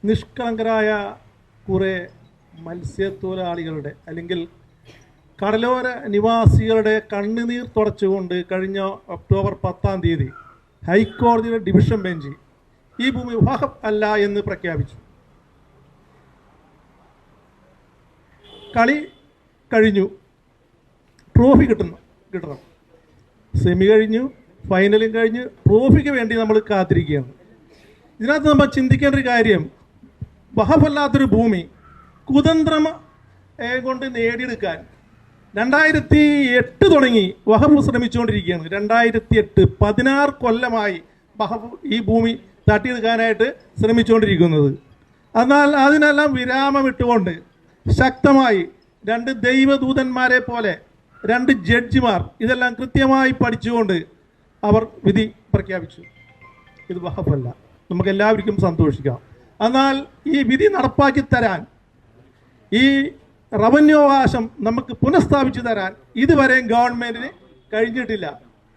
നിഷ്കളങ്കരായ കുറേ മത്സ്യത്തൊഴിലാളികളുടെ അല്ലെങ്കിൽ കടലോര നിവാസികളുടെ കണ്ണുനീർ തുടച്ചുകൊണ്ട് കഴിഞ്ഞ ഒക്ടോബർ 10 ഹൈക്കോടതിയുടെ ഡിവിഷൻ ബെഞ്ച് ഈ ഭൂമി വഖഫ് അല്ല എന്ന് പ്രഖ്യാപിച്ചു. കളി കഴിഞ്ഞു, ട്രോഫി കിട്ടണം. സെമി കഴിഞ്ഞു, ഫൈനലും കഴിഞ്ഞ് ട്രോഫിക്ക് വേണ്ടി നമ്മൾ കാത്തിരിക്കുകയാണ്. ഇതിനകത്ത് നമ്മൾ ചിന്തിക്കേണ്ട ഒരു കാര്യം, വഖഫല്ലാത്തൊരു ഭൂമി കുതന്ത്രം കൊണ്ട് നേടിയെടുക്കാൻ 2008 തുടങ്ങി വഖഫ് ശ്രമിച്ചുകൊണ്ടിരിക്കുകയാണ്. 2008 16 കൊല്ലമായി വഖഫ് ഈ ഭൂമി തട്ടിയെടുക്കാനായിട്ട് ശ്രമിച്ചുകൊണ്ടിരിക്കുന്നത്. എന്നാൽ അതിനെല്ലാം വിരാമം ഇട്ടുകൊണ്ട് ശക്തമായി 2 ദൈവദൂതന്മാരെ പോലെ 2 ജഡ്ജിമാർ ഇതെല്ലാം കൃത്യമായി പഠിച്ചുകൊണ്ട് അവർ വിധി പ്രഖ്യാപിച്ചു. ഇത് വഖഫല്ല, നമുക്ക് എല്ലാവർക്കും സന്തോഷിക്കാം. എന്നാൽ ഈ വിധി നടപ്പാക്കി തരാൻ, ഈ റവന്യൂ അവകാശം നമുക്ക് പുനഃസ്ഥാപിച്ചു തരാൻ ഇതുവരെയും ഗവൺമെൻറ്റിന് കഴിഞ്ഞിട്ടില്ല.